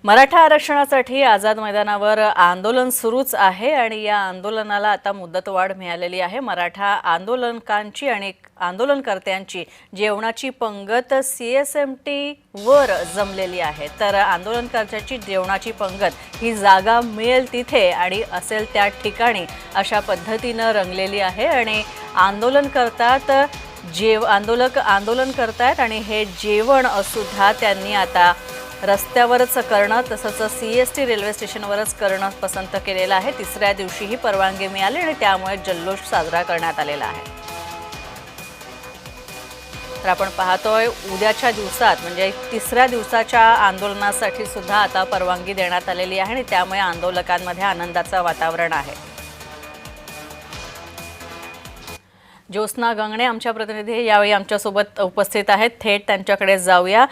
मराठा आरक्षणासाठी आझाद मैदानावर आंदोलन सुरूच आहे आणि या आंदोलनाला आता मुदतवाढ मिळालेली आहे। मराठा आंदोलकांची आणि आंदोलनकर्त्यांची जेवणाची पंगत सीएसएमटी वर जमलेली आहे। तर आंदोलनकर्त्यांची जेवणाची पंगत ही जागा मिळेल तिथे आणि असेल त्या ठिकाणी अशा पद्धतीने रंगलेली आहे आणि आंदोलन करतायत आणि हे जेवण सुद्धा त्यांनी आता रस्त्यावरच करणं तसंच सीएसटी रेल्वे स्टेशनवरच करणं पसंत केलेलं आहे। तिसऱ्या दिवशीही परवानगी मिळाली आणि त्यामुळे जल्लोष साजरा करण्यात आलेला आहे। तर आपण पाहतोय उद्याच्या दिवसात म्हणजे तिसऱ्या दिवसाच्या आंदोलनासाठी सुद्धा आता परवानगी देण्यात आलेली आहे आणि त्यामुळे आंदोलकांमध्ये आनंदाचं वातावरण आहे। ज्योत्स्ना गंगणे आमच्या प्रतिनिधी यावेळी आमच्यासोबत उपस्थित आहेत। थेट त्यांच्याकडे जाऊया।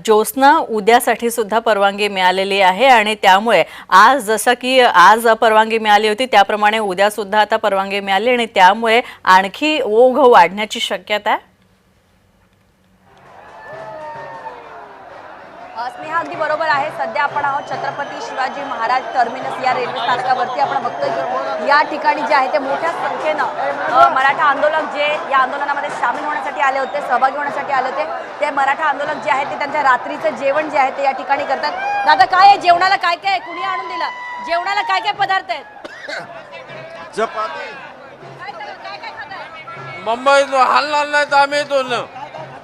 ज्योत्स्ना, उद्यासाठी सुद्धा परवानगी मिळालेली आहे आणि त्यामुळे आज जसं की आज परवानगी मिळाली होती त्याप्रमाणे उद्या सुद्धा आता परवानगी मिळाली आणि त्यामुळे आणखी ओघ वाढण्याची शक्यता आहे। स्नेहा अगदी बरोबर आहे। सध्या आपण आहोत छत्रपती शिवाजी महाराज टर्मिनस या रेल्वे स्थानकावरती। आपण बघतोय की या ठिकाणी जे आहे ते मोठ्या संख्येनं मराठा आंदोलक जे या आंदोलनामध्ये सामील होण्यासाठी आले होते, सहभागी होण्यासाठी आले होते, ते मराठा आंदोलक जे आहेत ते त्यांच्या रात्रीचं जेवण जे आहे ते या ठिकाणी करतात। दादा, काय आहे जेवणाला? काय काय कुणी आणून दिलं? जेवणाला काय काय पदार्थ आहेत? चपाती मुंबईत हलणार नाही तर आम्ही इथून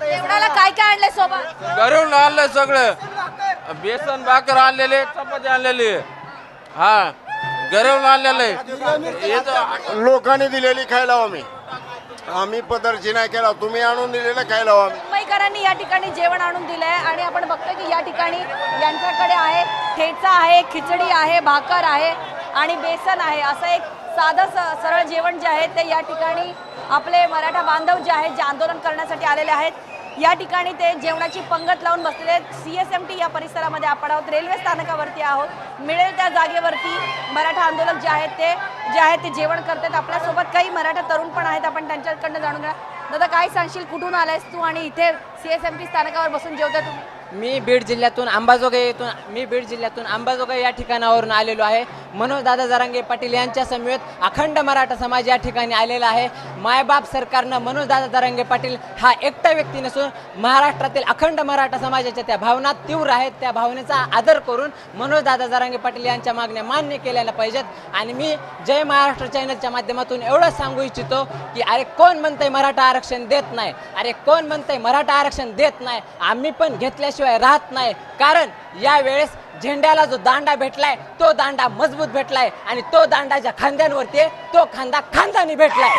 जेवणाला काय काय आणलंय सोबत? घरून आणलंय सगळं, बेसन भाकर आणलेले, चपाती आणलेली, हा घरून आणलेले, लोकांनी दिलेली खायला आम्ही पदार्थ नाही केला, तुम्ही आणून दिलेलं खायला आम्ही। मुंबईकरांनी या ठिकाणी जेवण आणून दिलंय आणि आपण बघतोय की या ठिकाणी यांच्याकडे आहे ठेचा आहे, खिचडी आहे, भाकर आहे आणि बेसन आहे। असं एक साधं सरळ जेवण जे आहे ते या ठिकाणी आपले मराठा बांधव जे आहेत जे आंदोलन करण्यासाठी आलेले आहेत या ठिकाणी ते जेवणाची पंगत लावून बसलेले आहेत। सीएसएमटी या परिसरामध्ये आपण आहोत, रेल्वे स्थानकावरती आहोत। मिळेल त्या जागेवरती मराठा आंदोलक जे आहेत ते जेवण करतात। आपल्यासोबत काही मराठा तरुण पण आहेत, आपण त्यांच्याकडनं जाणून घ्या। दादा, काय सांगशील, कुठून आलायस तू आणि इथे सीएसएमटी स्थानकावर बसून जेवता तुम्ही? मी बीड जिल्ह्यातून अंबाजोगाई या ठिकाणावरून आलेलो आहे। मनोज दादा जरांगे पाटील यांच्या समवेत अखंड मराठा समाज या ठिकाणी आलेला आहे। मायबाप सरकारनं मनोज दादा जरांगे पाटील हा एकटा व्यक्ती नसून महाराष्ट्रातील अखंड मराठा समाजाच्या त्या भावना तीव्र आहेत, त्या भावनेचा आदर करून मनोज दादा जरांगे पाटील यांच्या मागण्या मान्य केलेल्या पाहिजेत। आणि मी जय महाराष्ट्र चॅनलच्या माध्यमातून एवढंच सांगू इच्छितो की अरे कोण म्हणतंय मराठा आरक्षण देत नाही, अरे कोण म्हणतंय मराठा आरक्षण देत नाही, आम्ही पण घेतल्याशिवाय राहत नाही। कारण या वेळेस झेंड्याला जो दांडा भेटलाय तो दांडा मजबूत भेटलाय आणि तो दांडाच्या खांद्यांवरती तो खांदा खांदानी भेटलाय।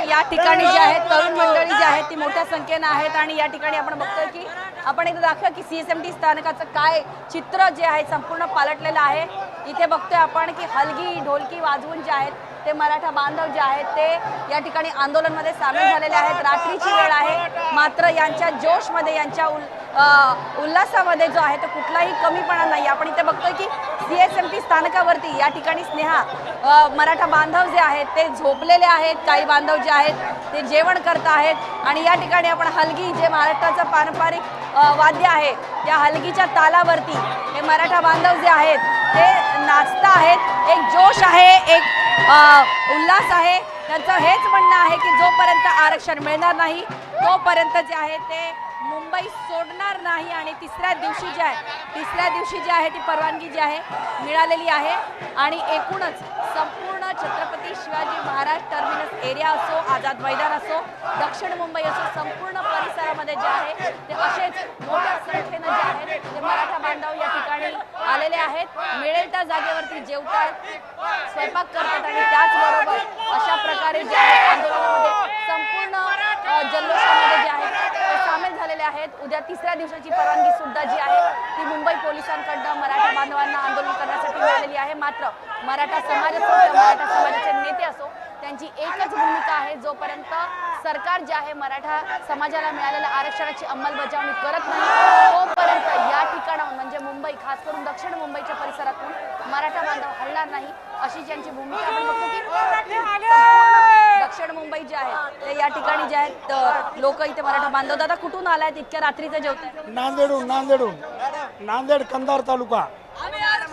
या ठिकाणी जे आहेत तरुण मंडळी जी आहेत ती मोठ्या संख्येने आहेत आणि या ठिकाणी आपण बघतोय की आपण एकदा दाखवूया की सीएसएमटी स्थानकाचं काय चित्र जे आहे संपूर्ण पालटलेलं आहे। इथे बघतोय आपण की हलगी ढोलकी वाजवून जे आहेत ते मराठा बांधव जे आहेत ते या ठिकाणी आंदोलनामध्ये सामील झालेले आहेत। रात्रीची वेळ आहे मात्र यांच्या जोशमध्ये यांच्या उल्हासामध्ये जो आहे तो कुठलाही कमीपणा नाही। आपण इथे बघतोय की सीएसएमटी स्थानकावरती या ठिकाणी स्नेहा मराठा बांधव जे आहेत ते झोपलेले आहेत, काही बांधव जे आहेत ते जेवण करत आहेत आणि या ठिकाणी आपण हलगी जे महाराष्ट्राचं पारंपरिक वाद्य आहे त्या हलगीच्या तालावरती हे मराठा बांधव जे आहेत ते नाचता आहेत। एक जोश आहे, एक उल्हास आहे। त्यांचं हेच म्हणणं आहे की जोपर्यंत आरक्षण मिळणार नाही तोपर्यंत जे आहे ते मुंबई सोडणार नाही आणि तिसऱ्या दिवशी जी आहे ती परवानगी जी आहे मिळालेली आहे आणि एकूणच संपूर्ण छत्रपती शिवाजी महाराज टर्मिनस एरिया असो, आझाद मैदान असो, दक्षिण मुंबई असो, संपूर्ण परिसरामध्ये जे आहे ते असेच मोठ्या संख्येनं जे आहेत ते मराठा बांधव या ठिकाणी आलेले आहेत। मिळेल त्या जागेवरती जेवतात, स्वयंपाक करतात आणि त्याचबरोबर अशा प्रकारे जे आहे आंदोलनामध्ये संपूर्ण जल्लोषामध्ये जे आहे ते सामील झालेले आहेत। उद्या तिसऱ्या दिवसाची परवानगी सुद्धा जी आहे ती मुंबई पोलिसांकडून मराठा बांधवांना आंदोलन करण्यासाठी मिळालेली आहे। मात्र मराठा समाज असो, मराठा समाजाचे नेते असो, त्यांची एकच भूमिका आहे, जोपर्यंत सरकार जे आहे मराठा समाजाला मिळालेल्या आरक्षणाची अंमलबजावणी करत नाही तोपर्यंत या ठिकाणाहून म्हणजे मुंबई, खास करून दक्षिण मुंबईच्या परिसरातून मराठा बांधव हलणार नाही अशी ज्यांची भूमिका आपण बघतो की दक्षिण मुंबई जे आहे ते या ठिकाणी जे आहेत लोक इथे मराठा बांधव. दादा कुठून आलायत इतक्या रात्रीचं जेवताय? नांदेड कंधार तालुका.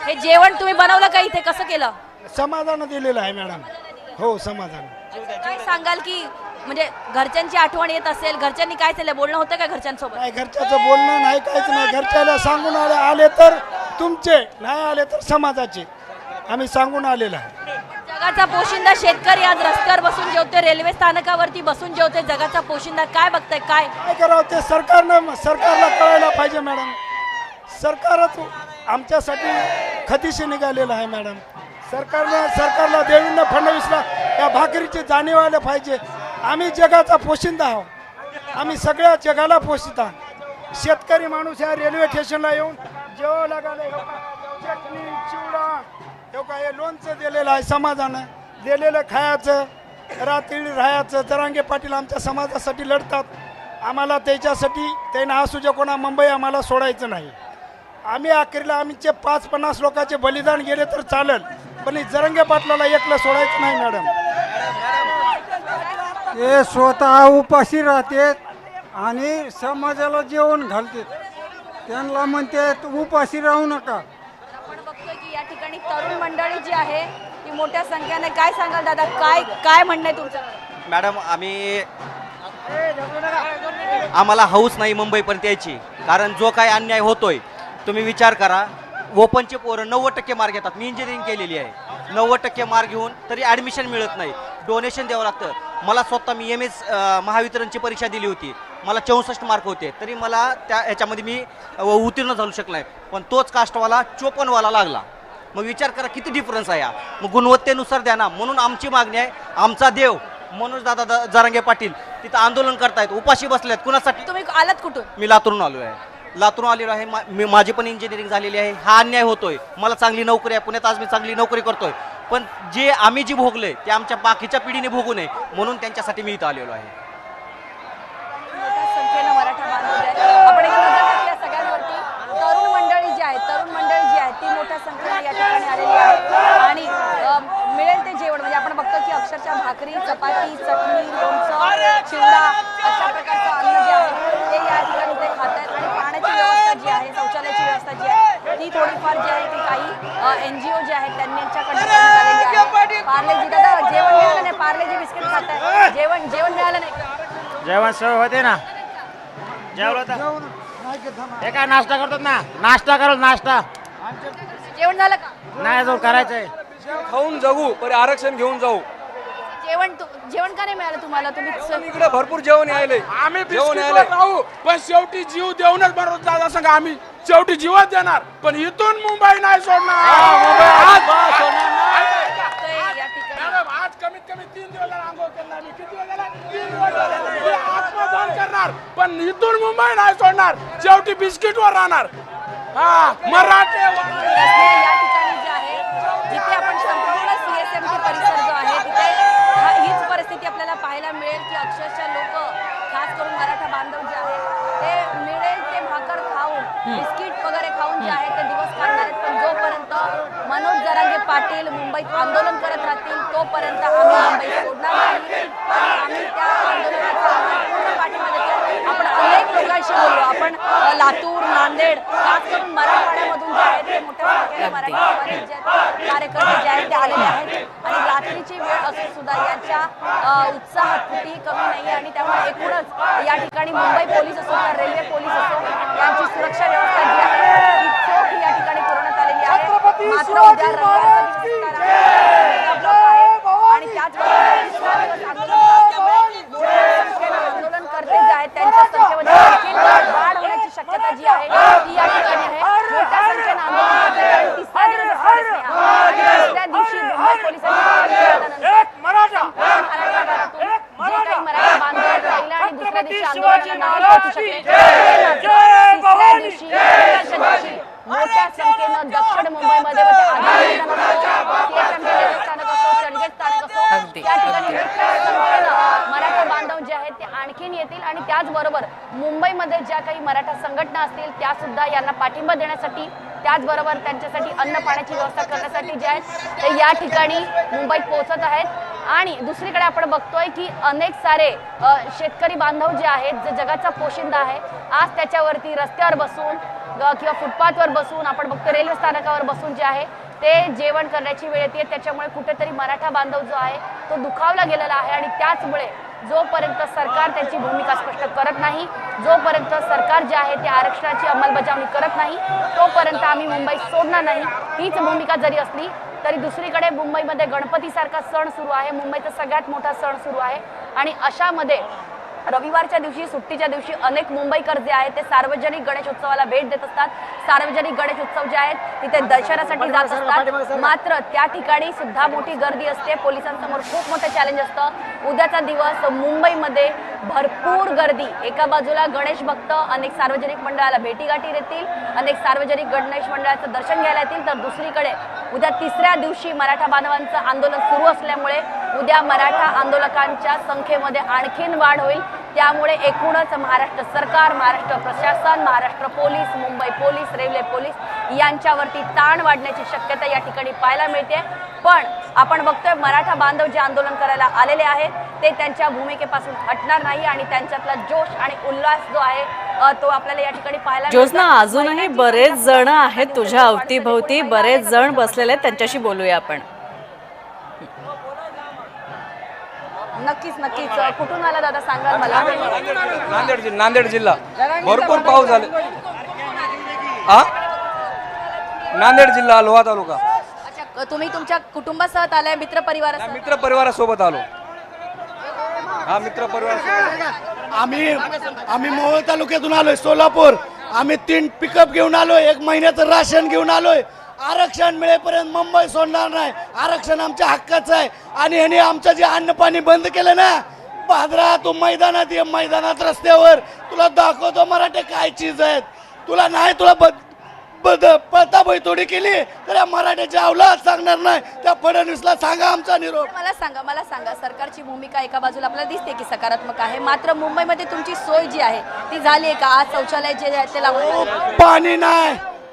हे जेवण तुम्ही बनवलं का इथे? कसं केलं? समाधान दिलेलं आहे मॅडम. हो समाधान. काय सांगाल की म्हणजे घरच्यांची आठवण येत असेल, घरच्यांनी काय केलं, बोलणं होतं का घरच्यांसोबत? नाही घरच्याचं बोलणं नाही, काहीच नाही. घरच्याला सांगून आले तर तुमचे, नाही आले तर समाजाचे, आम्ही सांगून आलेलं आहे. जगाचा पोशिंदा शेतकरी आज रस्त्यावर बसून जेवते, रेल्वे स्थानकावरती बसून जेवते. जगाचा पोशिंदा काय बघताय? काय करावं ते सरकारला कळायला पाहिजे मॅडम. सरकारच आमच्यासाठी खदिशी निघालेलं आहे मॅडम. सरकारला देवेंद्र फडणवीसला या भाकरीची जाणीव आलं पाहिजे. आम्ही जगाचा पोशिंदा आहोत, आम्ही सगळ्या जगाला पोषित आहोत. शेतकरी माणूस या रेल्वे स्टेशनला येऊन जेवावं लागले. चटणी चिवडा हे लोणचं दिलेलं आहे, समाजानं दिलेलं खायचं, रात्री राहायचं. जरांगे पाटील आमच्या समाजासाठी लढतात. आम्हाला त्याच्यासाठी त्यांना असू जे कोणा मुंबई आम्हाला सोडायचं नाही. आम्ही अखेरीला आमचे 5-50 लोकांचे बलिदान गेले तर चालेल, पण जरांगे पाटलाला एकलं सोडायचं नाही मॅडम. ते स्वतः उपाशी राहतात आणि समाजाला जेवण घालतात. त्यांना म्हणते उपाशी राहू नका. आपण बघतोय की या ठिकाणी तरुण मंडळी जी आहे ती मोठ्या संख्येने. काय सांगाल दादा, काय म्हणणं आहे तुमचं? मॅडम आम्हाला हौस नाही मुंबईपर्यंत यायची, कारण जो काय अन्याय होतोय तुम्ही विचार करा. ओपनचे पोरं 90% मार्क घेतात. मी इंजिनिअरिंग केलेली आहे, 90% मार्क घेऊन तरी ॲडमिशन मिळत नाही, डोनेशन द्यावं लागतं. मला स्वतः मी MS महावितरणची परीक्षा दिली होती, मला 64 मार्क होते, तरी मला ह्याच्यामध्ये मी उत्तीर्ण झालो शकलो नाही. पण तोच कास्टवाला 54वाला लागला. मग विचार करा किती डिफरन्स आहे. मग गुणवत्तेनुसार द्या ना. म्हणून आमची मागणी आहे, आमचा देव मनोज दादा जरांगे पाटील तिथं आंदोलन करतायत, उपाशी बसलेत. कुणासाठी? तुम्ही आलात कुठून? मी लातूरून आलो आहे. आलेलो आहे. माझी पण इंजिनिअरिंग झालेली आहे. हा अन्याय होतोय. मला चांगली नोकरी आहे, पुण्यात आज मी चांगली नोकरी करतोय, पण आम्ही जी भोगलोय ते आमच्या बाकीच्या पिढीने भोगू नये म्हणून त्यांच्यासाठी मी इथं आलेलो आहे. मोठ्या संख्येनं मराठा बांधव जे आहेत, आपण एक नजर टाकली या सगळ्यांवरती. तरुण मंडळी जी आहे ती मोठ्या संख्येने या ठिकाणी आलेली आहे आणि मिळेल ते जेवण म्हणजे आपण बघतो की अक्षरशः भाकरी, चपाती, चटणी, लोणचं, चिवडा अशा प्रकारचं अन्न जे आहे ते या ठिकाणी ते खात आहेत. आणि पाण्याची व्यवस्था जी आहे, शौचालयाची व्यवस्था जी आहे ती थोडीफार जी आहे ती काही NGO जे आहेत त्यांनी यांच्याकडे करण्यात आलेली आहे. पार्लेजी दादा जेवण मिळालं नाही, पार्लेजी बिस्किट खात आहे, जेवण मिळालं नाही? जेवण सोय होते ना, जेवलं तर हे काय नाश्ता करतात ना, नाश्ता करू नाश्ता. जेवण झालं का? नाही जो करायचंय. खाऊन जगू पण आरक्षण घेऊन जाऊ. जेवण का नाही मिळालं तुम्हाला? तुम्ही इकडे भरपूर जेवण यायले, आम्ही जेवण बिस्किटवर राहू, पण शेवटी जीव देऊनच बनवत दादा सांगा. आम्ही शेवटी जीवच देणार, पण इथून मुंबई नाही सोडणार. या ठिकाणी मॅडम आज कमीत कमी 3 दिवस झाले आंघोळ करणार. मी किती दिवस झाले? 3 दिवस झाले. आत्मदान करणार, पण इथून मुंबई नाही सोडणार. शेवटी बिस्किटवर राहणार. मराठे या ठिकाणी जे आहे जिथे आपण संपूर्ण CSMT परिसर जो आहे तिथे हीच परिस्थिती आपल्याला पाहायला मिळेल की अक्षरशः लोक खास करून मराठा बांधव जे आहेत ते मिळेल ते भाकर खाऊन, बिस्किट वगैरे खाऊन जे आहे ते दिवस काढणार आहेत. पण जोपर्यंत मनोज जरांगे पाटील मुंबईत आंदोलन करत राहतील तोपर्यंत आम्ही मुंबई सोडणार नाही आणि आम्ही त्या आंदोलनाचा पूर्ण पाठिंबा देतो. आपण अनेक लोकांशी बोललो. आपण लातूर, नांदेड, खास करून मराठवाड्यामधून जे आहेत ते मोठ्या संख्येने मराठी समाजाचे जे आहेत कार्यकर्ते जे आहेत ते आलेले आहेत आणि रात्रीची वेळ असून सुद्धा याच्या उत्साहात कुठेही कमी नाही. आणि त्यामुळे एकूणच या ठिकाणी मुंबई पोलीस असो किंवा रेल्वे पोलीस असो यांची सुरक्षा व्यवस्था जी आहे ती चोख या ठिकाणी पुरवण्यात आलेली आहे. मात्र उद्या रविवारचा दिवस आहे आणि त्याचबरोबर आंदोलनकर्ते जे आहेत त्यांच्या संख्येमध्ये आणखी वाढ होण्याची शक्यता जी आहे ती या ठिकाणी आहे. मोठ्या संख्येने आंदोलनकर्ते आणि तिसऱ्या दिवशी मुंबई पोलिसांनी जे काही मराठा बांधव पहिल्या आणि दुसऱ्या दिवशी आंदोलनाच्या नावात पोहोचू शकले तिसऱ्या दिवशी मोठ्या संख्येनं दक्षिण मुंबईमध्ये त्या ठिकाणी मराठा बांधव जे आहेत ते आणखीन येतील आणि त्याचबरोबर मुंबईमध्ये ज्या काही मराठा संघटना असतील त्या सुद्धा यांना पाठिंबा देण्यासाठी त्याचबरोबर त्यांच्यासाठी अन्न पाण्याची व्यवस्था करण्यासाठी जे आहेत ते या ठिकाणी मुंबईत पोहोचत आहेत. आणि दुसरीकडे आपण बघतोय की अनेक सारे शेतकरी बांधव जे आहेत, जे जगाचा पोशिंदा आहे, आज त्याच्यावरती रस्त्यावर बसून किंवा फुटपाथवर बसून, आपण बघतो रेल्वे स्थानकावर बसून जे आहे ते जेवण करण्याची वेळ येते. त्याच्यामुळे कुठेतरी मराठा बांधव जो आहे तो दुखावला गेलेला आहे. आणि त्याचमुळे जोपर्यंत सरकार त्यांची भूमिका स्पष्ट करत नाही, जोपर्यंत सरकार जे आहे ते आरक्षणाची अंमलबजावणी करत नाही, तोपर्यंत आम्ही मुंबई सोडणार नाही, हीच भूमिका जरी असली तरी दुसरीकडे मुंबईमध्ये गणपतीसारखा सण सुरू आहे, मुंबईचा सगळ्यात मोठा सण सुरू आहे. आणि अशामध्ये रविवारच्या दिवशी, सुट्टीच्या दिवशी अनेक मुंबईकर जे आहेत ते सार्वजनिक गणेश उत्सवाला भेट देत असतात. सार्वजनिक गणेश उत्सव जे आहेत तिथे दर्शनासाठी जात असतात. मात्र त्या ठिकाणी सुद्धा मोठी गर्दी असते, पोलिसांसमोर खूप मोठं चॅलेंज असतं. उद्याचा दिवस मुंबईमध्ये भरपूर गर्दी, एका बाजूला गणेश भक्त अनेक सार्वजनिक मंडळाला भेटीगाठी देतील, अनेक सार्वजनिक गणेश मंडळाचं दर्शन घ्यायला येतील, तर दुसरीकडे उद्या तिसऱ्या दिवशी मराठा बांधवांचं आंदोलन सुरू असल्यामुळे उद्या मराठा आंदोलकांच्या संख्येमध्ये आणखीन वाढ होईल. त्यामुळे एकूणच महाराष्ट्र सरकार, महाराष्ट्र प्रशासन, Maharashtra police, Mumbai police, railway police यांच्यावरती ताण वाढण्याची शक्यता या ठिकाणी पाहायला मिळते. पण आपण बघतोय मराठा बांधव जे आंदोलन करायला आलेले आहेत ते त्यांच्या भूमिकेपासून हटणार नाही आणि त्यांच्यातला जोश आणि उल्हास जो आहे तो आपल्याला या ठिकाणी पाहायला मिळतो. ज्योत्स्ना, अजूनही बरेच जण आहेत तुझ्या अवतीभोवती, बरेच जण बसलेले आहेत, त्यांच्याशी बोलूया आपण. नक्कीच नक्कीच. कुठून आला दादा सांगा मला. नांदेड जिल्हा भरपूर पाऊस झाले. नांदेड जिल्हा लोहा तालुका. अच्छा, तुम्ही तुमच्या कुटुंबासह आलाय, मित्र परिवारासह? मित्र परिवारासोबत आलो. हा, मित्र परिवार. आम्ही मोहोळ तालुक्यातून आलोय, सोलापूर. आम्ही 3 पिकअप घेऊन आलोय, 1 महिन्याचं राशन घेऊन आलोय. आरक्षण मिळेपर्यंत मुंबई सोडणार नाही. आरक्षण आमच्या हक्काचं आहे. आणि ह्याने आमचं जे अन्न पाणी बंद केलं ना, भाद्रा तू मैदानात ये, मैदानात रस्त्यावर तुला दाखवतो मराठे काय चीज आहेत. तुला नाही, तुला पळता बैतोडी केली तर या मराठ्याच्या अवलाद सांगणार नाही. त्या फडणवीसला सांगा आमचा निरोप. मला सांगा सरकारची भूमिका एका बाजूला आपल्याला दिसते की सकारात्मक आहे, मात्र मुंबईमध्ये तुमची सोय जी आहे ती झाली आहे का? आज शौचालय जे आहे ते लावून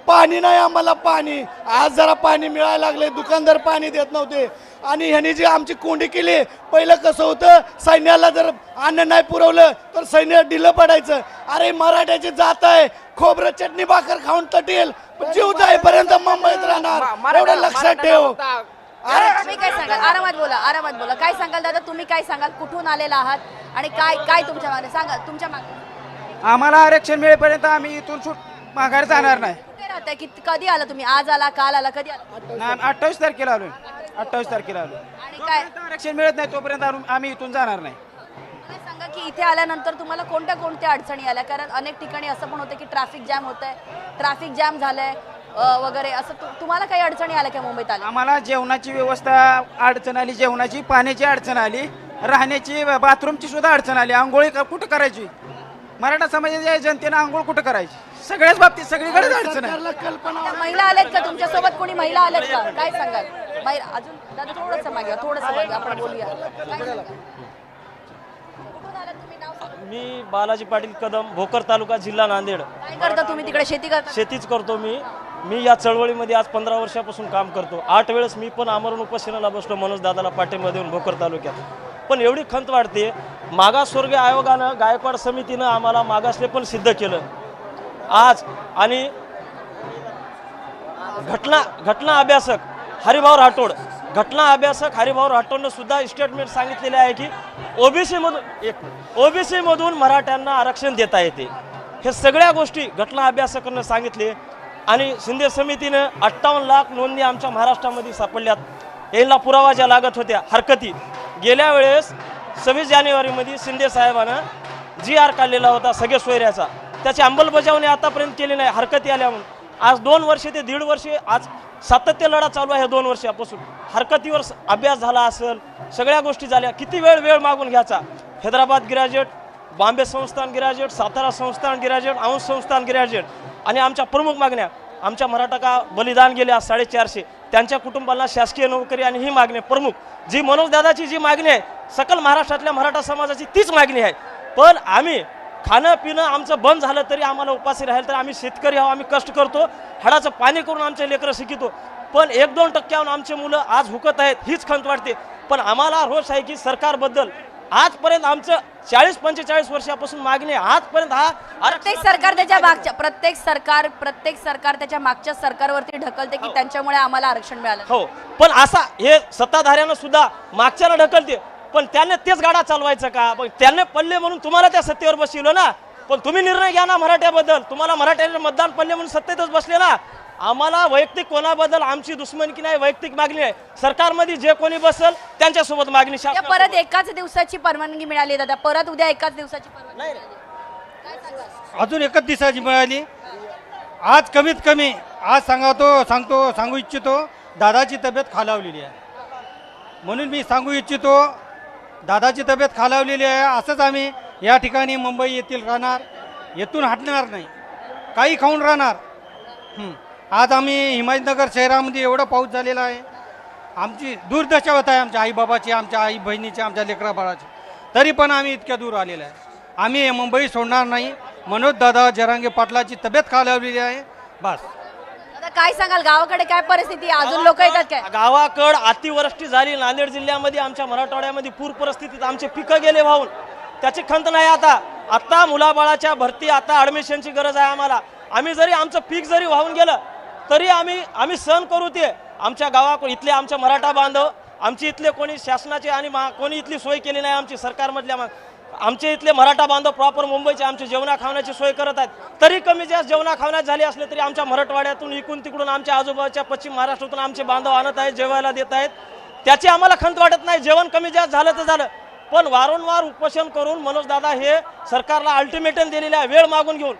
पाणी नाही आम्हाला. पाणी आज जरा पाणी मिळायला लागले, दुकानदार पाणी देत नव्हते. आणि ह्यांनी जी आमची कोंडी केली, पहिलं कसं होतं, सैन्याला जर अन्न नाही पुरवलं तर सैन्य ढिलं पडायचं. अरे मराठ्याची जात आहे, खोबरं चटणी भाकर खाऊन तटेल, जीव जाईपर्यंत मुंबईत राहणार, एवढं लक्षात ठेव. तुम्ही काय सांगाल? आरामात बोला. काय सांगाल दादा, तुम्ही काय सांगाल? कुठून आलेला आहात आणि काय तुमच्या मागणी सांगा, तुमच्या मागणी? आम्हाला आरक्षण मिळेपर्यंत आम्ही इथून माघार जाणार नाही. कुठे राहताय? कधी आला तुम्ही? आज आला, काल आला, कधी आला? 28 तारखेला आलोय. 28 तारखेला आलो. आणि काय आरक्षण मिळत नाही तोपर्यंत आम्ही इथून जाणार नाही. मला सांगा की इथे आल्यानंतर तुम्हाला कोणत्या अडचणी आल्या? कारण अनेक ठिकाणी असं पण होतं की ट्रॅफिक जॅम होत आहे, ट्रॅफिक जॅम झालंय वगैरे, असं तुम्हाला काही अडचणी आल्या का मुंबईत आल्या? आम्हाला जेवणाची व्यवस्था अडचण आली, जेवणाची, पाण्याची अडचण आली, राहण्याची, बाथरूमची सुद्धा अडचण आली. आंघोळी कुठं करायची? मराठा समाजाच्या जनतेनं आंघोळ कुठं करायची? सगळ्याच बाबतीत सगळीकडेच अडचण आहे. महिला आल्यात का तुमच्यासोबत? कोणी महिला आल्यात का? काय सांगाल? अजून दादा थोडंसं मागे आपण बोलूया. काय सांगाल? कुठून आलात तुम्ही? नाव सांगा. मी बालाजी पाटील कदम, भोकर तालुका, जिल्हा नांदेड. काय करता तुम्ही तिकडे? शेती करता? शेतीच करतो मी या चळवळीमध्ये आज 15 वर्षापासून काम करतो. 8 वेळेस मी पण आमरण उपोषणाला बसलो मनोज दादाला पाठिंबा देऊन भोकर तालुक्यात. पण एवढी खंत वाटते, मागासवर्गीय आयोगानं, गायकवाड समितीनं आम्हाला मागासले पण सिद्ध केलं आज. आणि घटना अभ्यासक हरिभाऊ राठोडनं सुद्धा स्टेटमेंट सांगितलेले आहे की ओबीसी मधून मराठ्यांना आरक्षण देता येते. हे सगळ्या गोष्टी घटना अभ्यासकांना सांगितले. आणि शिंदे समितीनं 58 लाख नोंदणी आमच्या महाराष्ट्रामध्ये सापडल्यात. यांना पुरावा ज्या लागत होत्या हरकती, गेल्या वेळेस 26 जानेवारीमध्ये शिंदे साहेबांना GR काढलेला होता सगळे सोयऱ्याचा, त्याची अंमलबजावणी आतापर्यंत केली नाही, हरकती आल्या म्हणून. आज 2 वर्ष ते 1.5 वर्ष आज सातत्य लढा चालू आहे. 2 वर्षापासून हरकतीवर अभ्यास झाला असेल, सगळ्या गोष्टी झाल्या. किती वेळ मागून घ्यायचा? हैदराबाद ग्रॅज्युएट, बॉम्बे संस्थान ग्रॅज्युएट, सातारा संस्थान ग्रॅज्युएट, औंध संस्थान ग्रॅज्युएट. आणि आमच्या प्रमुख मागण्या, आमच्या मराठा का बलिदान गेले आज 450, त्यांच्या कुटुंबाला शासकीय नोकरी आणि ही मागणी प्रमुख, जी मनोजदादाची जी मागणी आहे, सकल महाराष्ट्रातल्या मराठा समाजाची तीच मागणी आहे. पण आम्ही खाणं पिणं आमचं बंद झालं तरी आम्हाला उपाशी राहील, तर आम्ही शेतकरी आहोत, आम्ही कष्ट करतो, हाडाचं पाणी करून आमचे लेकरं शिकितो. पण 1-2% आमचे मुलं आज हुकत आहेत, हीच खंत वाटते. पण आम्हाला रोष आहे की सरकारबद्दल आजपर्यंत आमचं 40-45 वर्षापासून मागणी आहे. आजपर्यंत हा प्रत्येक सरकार त्याच्या मागच्या प्रत्येक सरकार त्याच्या मागच्या सरकारवरती ढकलते की त्यांच्यामुळे आम्हाला आरक्षण मिळालं. हो, पण असा हे सत्ताधाऱ्यांना सुद्धा मागच्याला ढकलते, पण त्याने तेच गाडा चालवायचं का? पण त्याने पडले म्हणून तुम्हाला त्या सत्तेवर बसवलं ना, पण तुम्ही निर्णय घ्या ना मराठ्याबद्दल. तुम्हाला मराठ्याचे मतदान पडले म्हणून सत्तेतच बसले ना. आम्हाला वैयक्तिक कोणाबद्दल आमची दुश्मनी नाही, वैयक्तिक मागणी आहे. सरकारमध्ये जे कोणी बसेल त्यांच्यासोबत मागणी. त्या परत एकाच दिवसाची परवानगी मिळाली दादा, परत उद्या एकाच दिवसाची परवानगी नाही. काय सांगाल? अजून एकच दिवसाची मिळाली. आज कमीत कमी आज सांगू इच्छितो दादाची तब्येत खालावलेली आहे, म्हणून मी सांगू इच्छितो दादाची तब्येत खालावलेली आहे. असंच आम्ही या ठिकाणी मुंबई येथील राहणार, येथून हटणार नाही, काही खाऊन राहणार. आज आम्ही हिमायतनगर शहरामध्ये एवढा पाऊस झालेला आहे, आमची दुर्दशा होत आहे, आमच्या आईबाबाची, आमच्या आई बहिणीची, आमच्या लेकरा बाळाची, तरी पण आम्ही इतक्या दूर आलेलो आहे. आम्ही हे मुंबई सोडणार नाही. मनोज दादा जरांगे पाटलाची तब्येत खालावलेली आहे. बस आता काय सांगाल, गावाकडे काय परिस्थिती आहे? अजून लोक येतात काय? गावाकड अतिवृष्टी झाली. नांदेड जिल्ह्यामध्ये आमच्या मराठवाड्यामध्ये पूर परिस्थितीत आमचे पिकं गेले वाहून. त्याची खंत नाही. आता मुलाबाळाच्या भरती, आता ॲडमिशनची गरज आहे आम्हाला. आम्ही जरी आमचं पीक जरी वाहून गेलं तरी आम्ही सहन करू. ते आमच्या गावाकडे इथले आमच्या मराठा बांधव, आमची इथले कोणी शासनाचे आणि कोणी इथली सोय केली नाही आमची सरकारमधल्या. आमचे इथले मराठा बांधव प्रॉपर मुंबईचे आमचे जेवणा खावण्याची सोय करत आहेत. तरी कमी जास्त जेवणा खावण्यात झाले असले तरी आमच्या मराठवाड्यातून इकडून तिकडून आमच्या आजूबाजूच्या पश्चिम महाराष्ट्रातून आमचे बांधव आणत आहेत, जेवायला देत आहेत. त्याची आम्हाला खंत वाटत नाही. जेवण कमी जास्त झालं तर झालं, पण वारंवार उपोषण करून मनोज दादा हे सरकारला अल्टिमेटम दिलेले आहे वेळ मागून घेऊन,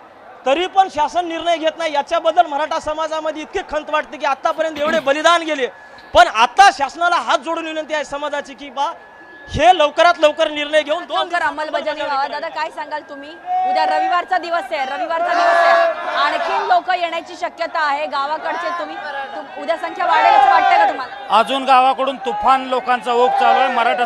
तरी पण शासन निर्णय घेत नाही. याच्याबद्दल मराठा समाजामध्ये इतकी खंत वाटते की आतापर्यंत एवढे बलिदान गेले, पण आता शासनाला हात जोडून विनंती आहे समाजाची की बा हे लवकरात लवकर निर्णय घेऊन लवकर अंमलबजावणी व्हावा. दादा काय सांगाल तुम्ही? उद्या रविवारचा दिवस आहे, आणखीन लोक येण्याची शक्यता आहे गावाकडचे. तुम्ही उद्या संख्या वाढेल असं वाटतं का तुम्हाला? अजून गावाकडून तुफान लोकांचा ओघ चालू आहे. मराठा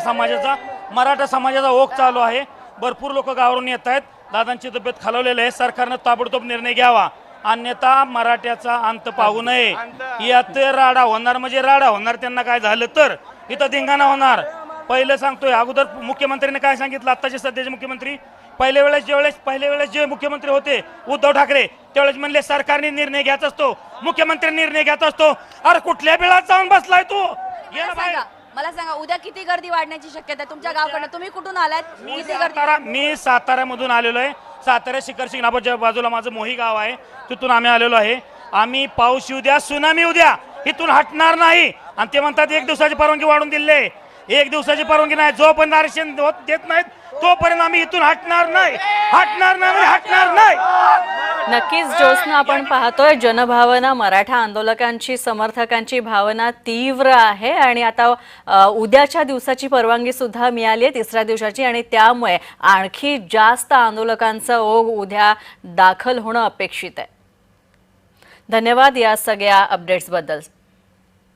समाजाचा ओघ चालू आहे. भरपूर लोक गावावरून येत आहेत. दादांची तब्येत खालवलेली आहे. सरकारनं ताबडतोब निर्णय घ्यावा, अन्यथा मराठ्याचा अंत पाहू नये. यात राडा होणार म्हणजे राडा होणार. त्यांना काय झालं तर इथं धिंगाणा होणार. पहिलं सांगतोय, अगोदर मुख्यमंत्र्यांनी काय सांगितलं, आत्ताचे सध्याचे मुख्यमंत्री पहिल्या वेळेस जे मुख्यमंत्री होते उद्धव ठाकरे, त्यावेळेस म्हणले सरकारने निर्णय घ्यायचा असतो, मुख्यमंत्री निर्णय घ्यायचा असतो. अरे कुठल्या बिळात जाऊन बसलाय तू? मला सांगा उद्या किती गर्दी वाढण्याची शक्यता आहे तुमच्या गावाकडनं? तुम्ही कुठून आलात? किती गर्दी? मी साताऱ्यामधून आलेलो आहे. सातारा शिखर शिंगणापूरच्या बाजूला माझं मोही गाव आहे, तिथून आम्ही आलेलो आहे. आम्ही पाऊस येऊ द्या, सुनामी येऊ द्या, इथून हटणार नाही. आणि ते म्हणतात 1 दिवसाची परवानगी वाढून दिली. 1 दिवसाची परवानगी नाही. जोपर्यंत आरक्षण देत नाहीत तोपर्यंत आम्ही इथून हटणार नाही. नक्कीच ज्योत्स्ना, आपण पाहतोय जनभावना, मराठा आंदोलकांची, समर्थकांची भावना तीव्र आहे. आणि आता उद्याच्या दिवसाची परवानगी सुद्धा मिळाली आहे, 3ऱ्या दिवसाची, आणि त्यामुळे आणखी जास्त आंदोलकांचा ओघ उद्या दाखल होणं अपेक्षित आहे. धन्यवाद या सगळ्या अपडेट्सबद्दल.